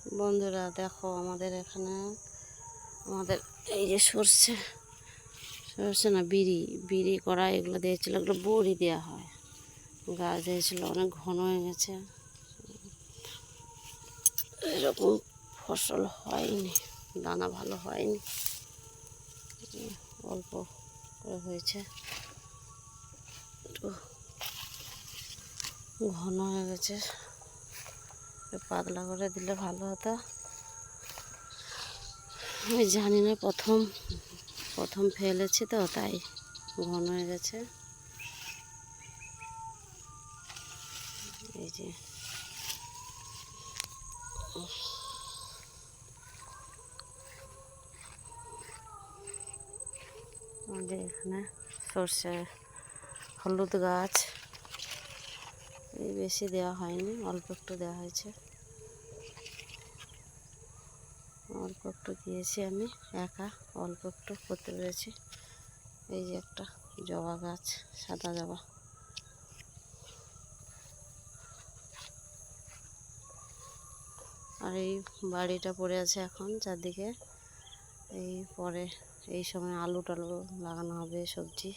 বন্ধুরা দেখো আমাদের এখানে এই যে সর্ষে না বিড়ি করা এগুলো দিয়েছিল, এগুলো বড়ি দেওয়া হয়। গাছ দিয়েছিল, অনেক ঘন হয়ে গেছে, এরকম ফসল হয়নি, দানা ভালো হয়নি, অল্প করে হয়েছে, একটু ঘন হয়ে গেছে। পাতলা করে দিলে ভালো হতো। আমি জানি না, প্রথম ফেলেছি তো, তাই ঘন হয়ে গেছে। এই যে আমাদের এখানে সর্ষে হলুদ গাছ, এই বেশি দেওয়া হয়নি, অল্প একটু দেওয়া হয়েছে, অল্প একটু দিয়েছি আমি একা, অল্প একটু করতে পেরেছি। এই যে একটা জবা গাছ, সাদা জবা, আর এই বাড়িটা পড়ে আছে এখন চারদিকে। এই পরে এই সময় আলু টালু লাগানো হবে, সবজি।